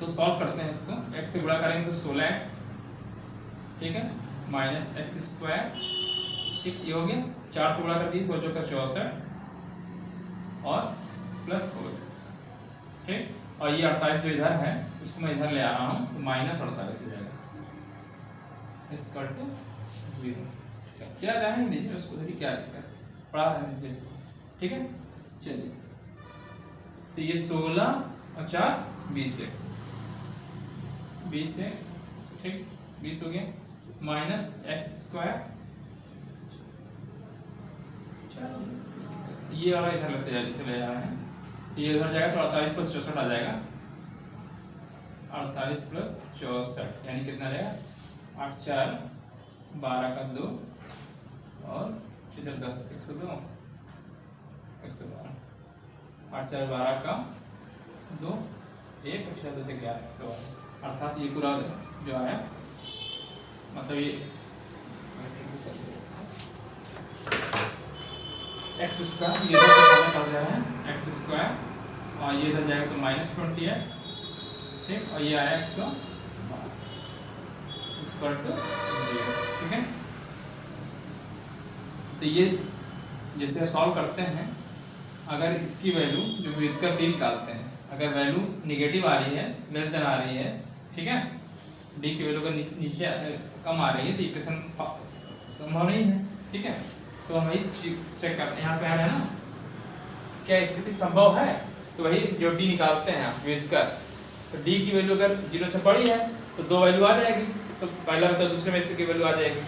तो सॉल्व करते हैं इसको, x से गुणा करेंगे तो 16x, ठीक है, माइनस x², ठीक, ये हो गया। 4 से गुणा कर दिए, 16 का 64 और प्लस 4x, ठीक। और ये 48 जो इधर है उसको मैं इधर ले आ रहा हूँ, तो -48 हो जाएगा, इक्वल टू 0। क्या रहने दीजिए उसको, देखिए क्या दिक्कत, पढ़ा रहने दीजिए इसको, ठीक है। चलिए, तो ये 16 और 4 20x, ठीक, 20 हो गया, माइनस x², ये वाला इधर लगते चले जा रहे हैं, ये इधर जाएगा तो 48 + 64 आ जाएगा, 48 + 64 यानी कितना रहेगा? 8 × 4 = 12 का 2 और इधर 10, 102, 112, 8 × 4 = 12 का 2, 1 और 6 से 11, 112, अर्थात ये पूरा जो आया, मतलब ये x², ये निकाल रहे हैं x², और ये इधर जाएगा तो -20x, ठीक, और ये आया 112 इक्वल टू 0, ठीक है। तो ये जैसे सॉल्व करते हैं, अगर इसकी वैल्यू जो व्युत्क्रम d निकालते हैं, अगर वैल्यू निगेटिव आ रही है, लेस देन आ रही है, ठीक है, d की वैल्यू का नीचे कम आ रही है, तो इक्वेशन संभव नहीं है, ठीक है। तो हम वही चेक करते हैं, यहाँ पे आ रहा है ना, क्या स्थिति संभव है, तो वही जो d निकालते हैं व्युत्क्रम, तो d की वैल्यू अगर 0 से बड़ी है तो 2 वैल्यू आ जाएगी, तो पहला मतलब दूसरे में की वैल्यू आ जाएगी,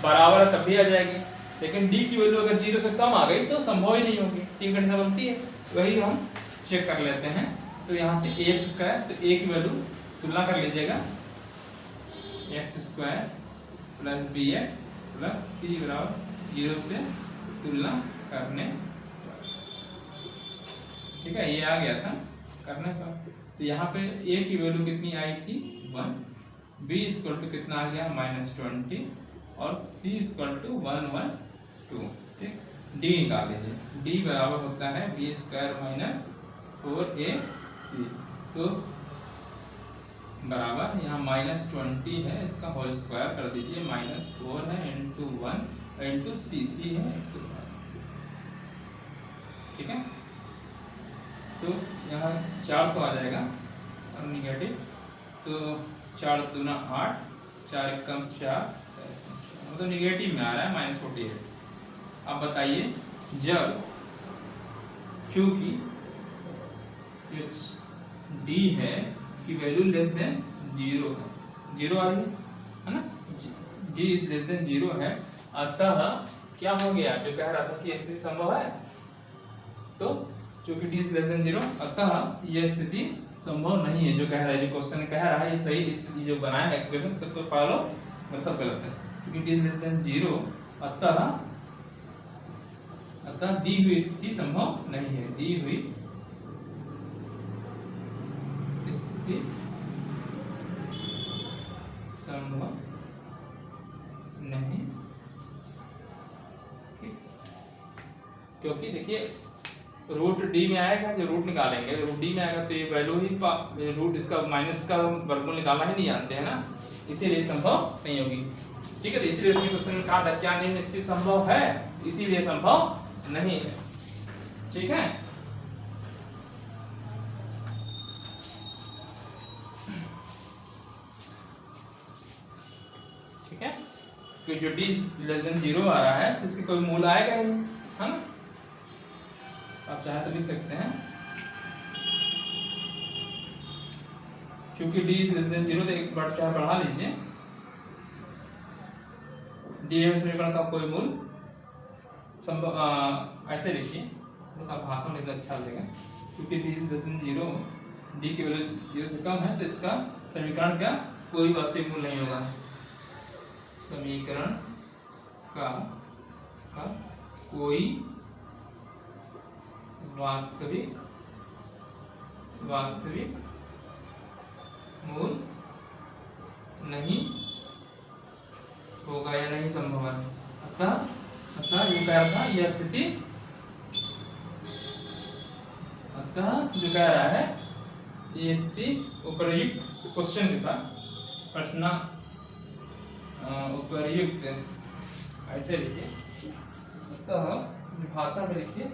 बराबर है तब भी आ जाएगी, लेकिन d की वैल्यू अगर 0 से कम आ गई तो संभव ही नहीं होगी, 3 कंडीशन बनती है, वही हम चेक कर लेते हैं। तो यहाँ से ax², तो a की वैल्यू तुलना कर लीजिएगा, x² + bx + c = 0 से तुलना करने पर, ठीक है, ये आ गया था करने पर। तो यहाँ पे a की वैल्यू कितनी आई थी? 1, b = कितना आ गया? -20 और c = 112, ठीक। d निकाल लीजिए, d बराबर होता है b² - 4ac, तो बराबर यहाँ -20 है, इसका होल स्क्वायर कर दीजिए, -4 है × 1 × c है 112, ठीक है। तो यहाँ 400 आ जाएगा और निगेटिव, तो 4 × 2 = 8, 4 × 1 = 4, मतलब निगेटिव में आ रहा है -48। अब बताइए, जब क्योंकि d है की वैल्यू लेस देन 0 है, 0 आ रही है ना, d इज लेस देन 0 है, अतः क्या हो गया? जो कह रहा था कि स्थिति संभव है, तो क्योंकि d इज लेस देन 0, अतः यह स्थिति संभव नहीं है। जो कह रहा है, जो क्वेश्चन कह रहा है, ये सही स्थिति जो बनाया है इक्वेशन, सबको फॉलो मतलब गलत है, क्योंकि d इज लेस देन 0, अतः दी हुई स्थिति संभव नहीं है, दी हुई स्थिति संभव नहीं क्योंकि देखिए रूट डी में आएगा, जो रूट निकालेंगे रूट डी में आएगा तो ये वैल्यू ही रूट इसका माइनस का वर्गमूल निकालना ही नहीं जानते हैं ना, इसीलिए संभव नहीं होगी। ठीक है, तो इसीलिए उसने क्वेश्चन में कहा था क्या निम्न स्थिति संभव है, इसीलिए संभव नहीं है। ठीक है, ठीक है, तो जो डी लेस देन 0 आ रहा है तो इसकी कोई मूल आएगा ही, है ना। आप चाहे तो लिख सकते हैं क्योंकि डी लेस देन 0 तो एक बार चाहे बढ़ा लीजिए, डी समीकरण का कोई मूल संभव ऐसे लिखिए, मतलब भाषा में अच्छा लगेगा, क्योंकि डी लेस देन 0, डी की वैल्यू 0 से कम है तो इसका समीकरण का कोई वास्तविक मूल नहीं होगा। समीकरण का कोई वास्तविक मूल नहीं होगा या नहीं संभव है। अतः ये कह रहा था यह स्थिति, अतः जो कह रहा है ये स्थिति उपर्युक्त क्वेश्चन के साथ प्रश्न उपर्युक्त ऐसे लिखिए, तो भाषा में लिखिए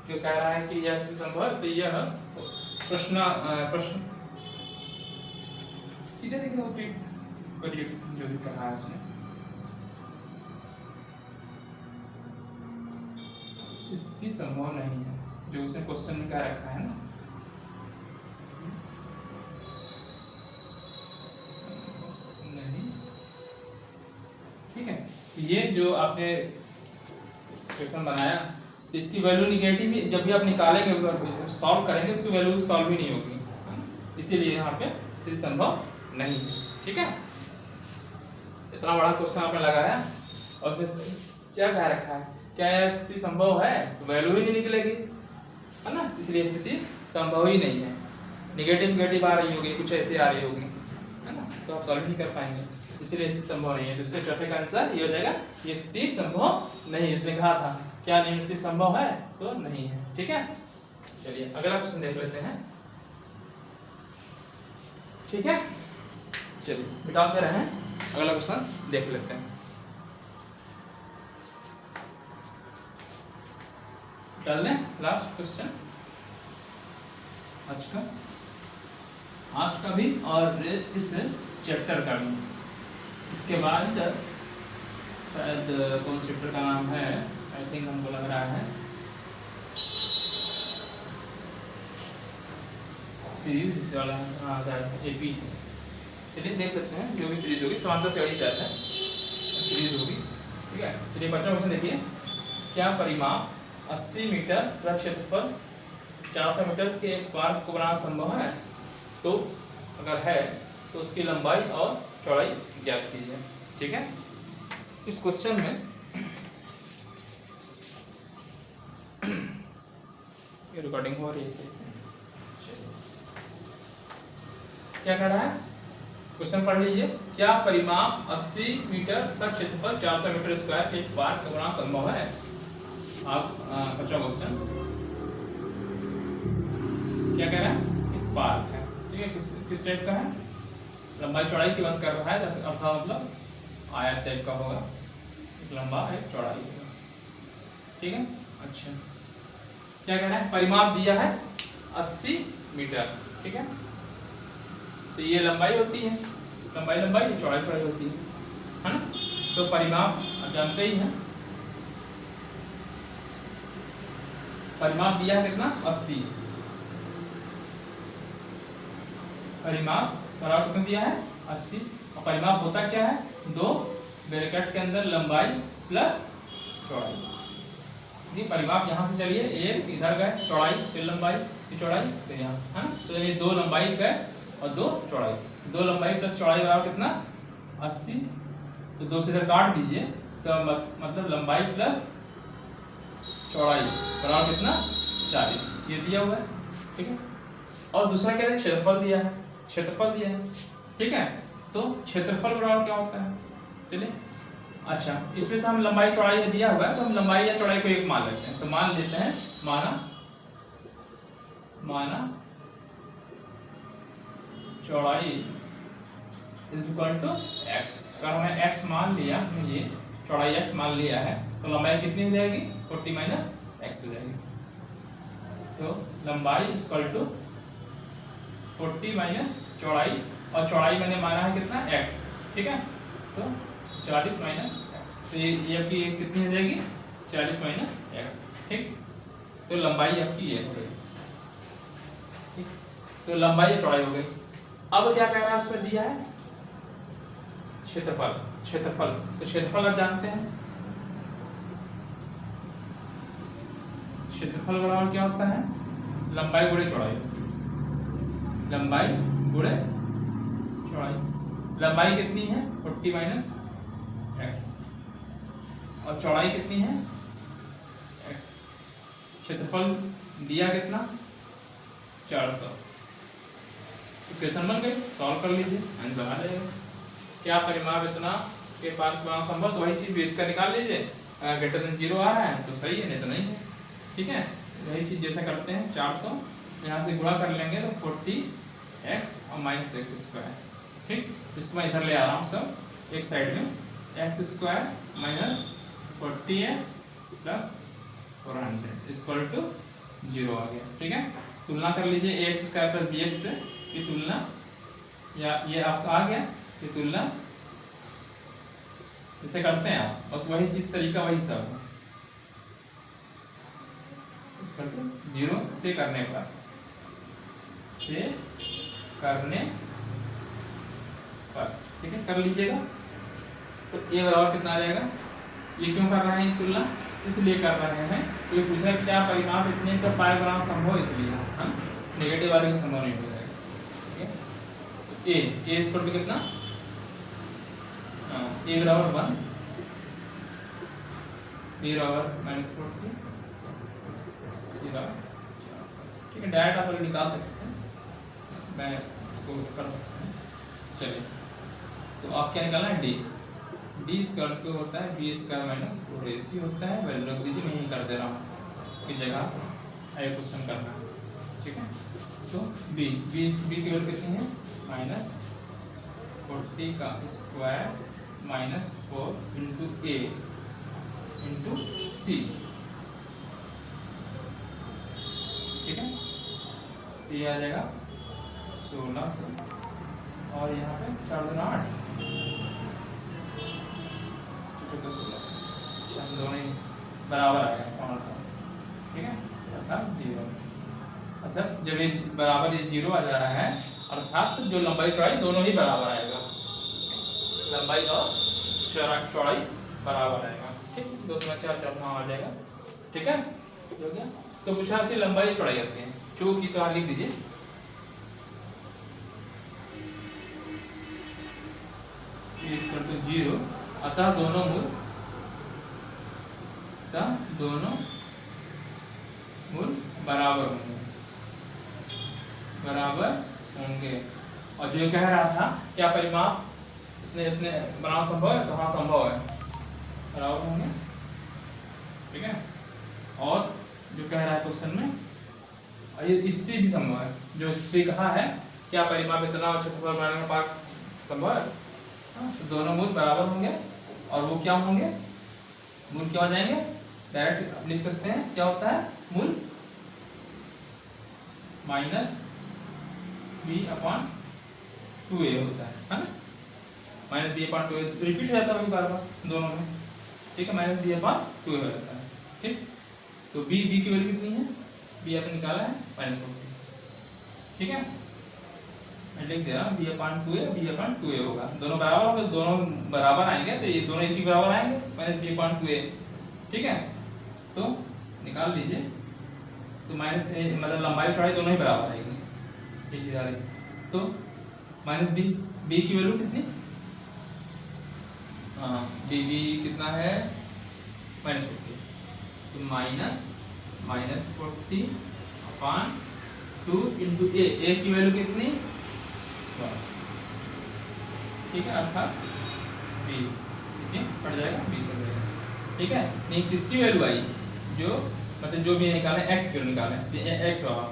जो कह रहा है कि यह स्थिति संभव है, तो यह प्रश्न सीधे लिखिए उपर्युक्त जो भी कहा है उसने। स्थिति संभव नहीं है जो उसने क्वेश्चन में क्या रखा है ना, ठीक है। ये जो आपने क्वेश्चन बनाया तो इसकी वैल्यू निगेटिव, जब भी आप निकालेंगे जब सॉल्व करेंगे उसकी वैल्यू सॉल्व ही नहीं होगी, इसीलिए यहाँ पे स्थिति संभव नहीं है। ठीक है, इतना बड़ा क्वेश्चन आपने लगाया और फिर क्या कह रखा है, क्या यह स्थिति संभव है, तो वैल्यू ही नहीं निकलेगी, है ना, इसलिए स्थिति संभव ही नहीं है। निगेटिव आ रही होगी, कुछ ऐसे आ रही होगी, है ना, तो आप सॉल्व नहीं कर पाएंगे, इसलिए स्थिति संभव नहीं है। दूसरे चौथे का आंसर ये हो जाएगा, ये स्थिति संभव नहीं। उसने कहा था क्या निम्न स्थिति संभव है, तो नहीं है। ठीक है, चलिए अगला क्वेश्चन देख लेते हैं। ठीक है, चलिए मिटाते रहें, अगला क्वेश्चन देख लेते हैं। डाल दें लास्ट क्वेश्चन आज का भी और इस चैप्टर का भी। इसके बाद शायद कौन चैप्टर का नाम है, आई थिंक हमको लग रहा है सीरीज इस वाला एपी। चलिए देख लेते हैं, जो भी सीरीज होगी समांतर श्रेणी चाहते हैं सीरीज होगी। ठीक है, चलिए बच्चा क्वेश्चन देखिए, क्या परिमाप 80 मीटर प्रति क्षेत्रफल 400 मीटर के पार्क को बनाना संभव है, तो अगर है तो उसकी लंबाई और चौड़ाई ज्ञात कीजिए। ठीक है, इस क्वेश्चन में ये रिकॉर्डिंग हो रही है सही से, क्या कह रहा है, क्वेश्चन पढ़ लीजिए। क्या परिमाप 80 मीटर तक क्षेत्रफल 400 मीटर स्क्वायर के पार्क को बनाना संभव है। आप बच्चा क्वेश्चन क्या कह रहा है, एक पार्क है, ठीक है, किस टाइप का है, लंबाई चौड़ाई की बात कर रहा है, अर्थात मतलब आयत टाइप का होगा, एक लंबा एक चौड़ाई होगा। ठीक है, अच्छा क्या कह रहा है, परिमाप दिया है 80 मीटर। ठीक है, तो ये लंबाई होती है, लंबाई चौड़ाई होती है ना। तो परिमाप जानते ही हैं, परिमाप दिया है कितना 80, परिमाप बराबर कितना दिया है 80, और परिमाप होता क्या है, दो ब्रैकेट के अंदर लंबाई प्लस चौड़ाई। ये परिमाप यहाँ से चलिए, एक इधर गए चौड़ाई, फिर लंबाई फिर चौड़ाई, फिर यहाँ, है ना, तो ये दो लंबाई गए और दो चौड़ाई, दो लंबाई प्लस चौड़ाई बराबर कितना 80, तो दो से इधर काट दीजिए, तो मतलब लंबाई प्लस चौड़ाई बराबर कितना 40, ये दिया हुआ है। ठीक है, और दूसरा क्या है, क्षेत्रफल दिया है, क्षेत्रफल दिया है। ठीक है, तो क्षेत्रफल बराबर क्या होता है, चलिए अच्छा, इसमें तो हम लंबाई चौड़ाई दिया हुआ है, तो हम लंबाई या चौड़ाई को एक मान लेते हैं। तो मान लेते हैं, माना चौड़ाई इज इक्वल टू एक्स। अगर हमने एक्स मान लिया, ये चौड़ाई एक्स मान लिया है, तो लंबाई कितनी हो जाएगी? 40 माइनस एक्स हो जाएगी। तो लंबाई इज इक्वल टू 40 माइनस चौड़ाई, और चौड़ाई मैंने माना है कितना? एक्स, ठीक है। तो 40 माइनस एक्स, तो ये आपकी कितनी हो जाएगी? 40 माइनस एक्स, ठीक। तो लंबाई आपकी ये हो गई, ठीक। तो लंबाई या चौड़ाई हो गई। अब क्या कह रहा है? उसमें दिया है क्षेत्रफल। तो क्षेत्रफल आप जानते हैं, क्षेत्रफल बराबर क्या होता है? लंबाई गुणे चौड़ाई। लंबाई गुणे चौड़ाई। लंबाई कितनी है? 40 माइनस एक्स, और चौड़ाई कितनी है? एक्स। क्षेत्रफल दिया कितना? 400। इक्वेशन बन गई, सॉल्व कर लीजिए, आंसर आ जाएगा। क्या परिमाप इतना के पास बड़ा संभव, तो वही चीज बेच कर निकाल लीजिए। अगर ग्रेटर देन 0 आ रहा है तो सही है, नहीं तो नहीं है, ठीक है। वही चीज जैसा करते हैं, 400 यहाँ से गुणा कर लेंगे तो 40x और माइनस एक्स स्क्वायर, ठीक। इसको मैं इधर ले आ रहा हूँ सब एक साइड में, x square minus 40x plus 400 equal to 0 आ गया, ठीक है। तुलना कर लीजिए x square plus b x से, की तुलना, या ये आपका आ गया, ये तुलना इसे करते हैं आप, बस वही चीज तरीका वही सब है। 0 से करने पर, ठीक है, कर लीजिएगा। तो ए बराबर कितना आ जाएगा? ये क्यों कर रहे हैं तुलना? इसलिए कर रहे हैं तो पूछा क्या परिमाप इतने का पाई बनाना संभव, इसलिए हम नेगेटिव वाले को संभव नहीं हो जाएगा, ठीक है। तो ए स्क्वायर पे कितना? ए बराबर 1, बी बराबर माइनस 40, सी बराबर, ठीक है। डायरेक्ट आप निकाल सकते हैं, मैं इसको कर सकता हूँ। चलिए, तो आप क्या निकालना है? डी स्क्वायर को होता है बी स्क्वायर माइनस 4ac होता है। वैल्यू रख दीजिए, मैं यही कर दे रहा हूँ कि जगह एक क्वेश्चन करना है, ठीक है। तो बी की वैल्यू कितनी है? माइनस 40 का स्क्वायर माइनस 4 इंटू ए इंटू सी, ठीक है। ये आ जाएगा 1600, और यहाँ पे 4 2 8, तो 1600 दोनों ही बराबर आएगा, समझता, ठीक है। अर्थात 0, मतलब जब ये बराबर ये 0 आ जा रहा है, अर्थात जो लंबाई चौड़ाई दोनों ही बराबर आएगा, लंबाई और चौड़ाई बराबर आएगा, ठीक। 2 में 4 आ जाएगा, ठीक है, हो गया। तो पूछा से लंबाई चौड़ाई करते हैं, चो की तो लिख दीजिए, इक्वल टू 0, अतः दोनों मूल बराबर होंगे। और जो कह रहा था क्या परिमाप इतने बनाना संभव है, तो हाँ संभव है, बराबर होंगे, ठीक है। और जो कह रहा है क्वेश्चन में, ये स्त्री भी संभव है, जो स्त्री कहा है क्या परिमाप इतना क्षेत्रफल बनाने का संभव है, तो दोनों मूल बराबर होंगे, और वो क्या होंगे? मूल क्या हो जाएंगे? डायरेक्ट लिख सकते हैं, क्या होता है मूल? माइनस बी अपॉन 2a होता है ना, minus B upon 2a repeat हो जाता है बार बार दोनों में, ठीक है। माइनस बी अपॉन 2a हो जाता है, ठीक। तो बी की वैल्यू कितनी है? बी आपने निकाला है -40, ठीक है। मैं लिख दे रहा हूँ बी अपॉन 2a होगा, दोनों बराबर होंगे, दोनों बराबर आएंगे, तो ये दोनों इसी बराबर आएंगे, माइनस बी अपॉन 2a, ठीक है। तो निकाल लीजिए, तो माइनस ए मतलब लंबाई चौड़ाई दोनों ही बराबर आएगी, ये चीज आ रही। तो माइनस बी की वैल्यू कितनी? हाँ, बी कितना है? -40, तो -40 अपॉन 2 इंटू ए की वैल्यू कितनी? 1, ठीक है, अर्थात 20, ये कट जाएगा, 20 हो जाएगा। ठीक है, नहीं किसकी वैल्यू आई, जो मतलब जो भी निकालें एक्स की निकालें, एक्स वाला।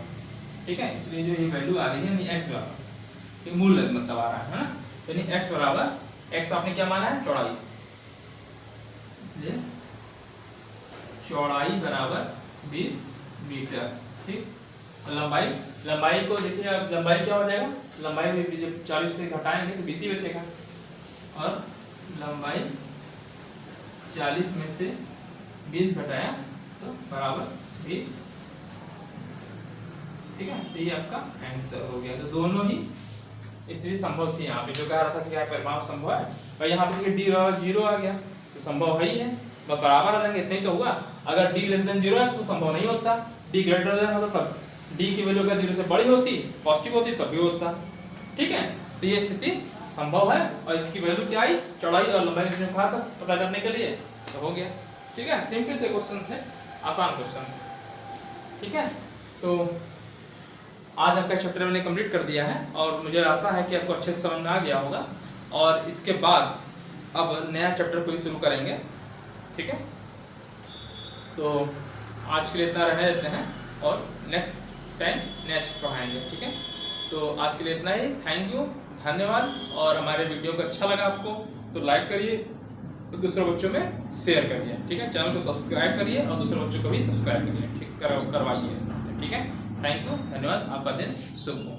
ठीक है, इसलिए जो ये वैल्यू आ रही है यानी एक्स वाला, ये मूल मतलब आ रहा है ना, यानी एक्स बराबर, एक्स आपने क्या माना है, चौड़ाई, चौड़ाई बराबर 20 मीटर। ठीक, लंबाई, लंबाई को देखिए अब लंबाई क्या हो जाएगा, लंबाई में जब 40 से घटाएंगे तो 20 ही बचेगा, और लंबाई 40 में से 20 घटाया तो बराबर 20। ठीक है, तो ये आपका आंसर हो गया। तो दोनों ही स्थिति संभव थी। यहाँ पे जो कह रहा था कि क्या परिमाप संभव है, भाई यहाँ पे डी जीरो आ गया तो संभव है ही है, बस बराबर आ जाएंगे, इतना ही तो हुआ। अगर डी लेस देन जीरो है तो संभव नहीं होता, डी ग्रेटर देन होता तब डी की वैल्यू अगर जीरो से बड़ी होती, पॉजिटिव होती तब भी होता। ठीक है, तो ये स्थिति संभव है, और इसकी वैल्यू क्या आई, चौड़ाई और लंबाई ने कहा था पता करने के लिए, तो हो गया। ठीक है, सिंपल से क्वेश्चन थे, आसान क्वेश्चन। ठीक है, तो आज आपका चैप्टर मैंने कंप्लीट कर दिया है, और मुझे आशा है कि आपको अच्छे से समझ में आ गया होगा, और इसके बाद अब नया चैप्टर को ही शुरू करेंगे। ठीक है, तो आज के लिए इतना रहने देते हैं, और नेक्स्ट टाइम नेक्स्ट पढ़ाएंगे। ठीक है, तो आज के लिए इतना ही, थैंक यू, धन्यवाद। और हमारे वीडियो को अच्छा लगा आपको तो लाइक करिए, दूसरे बच्चों में शेयर करिए। ठीक है, चैनल को सब्सक्राइब करिए और दूसरे बच्चों को भी सब्सक्राइब करिए, ठीक करवाइए। ठीक है, थैंक यू, धन्यवाद, आपका दिन शुभ हो।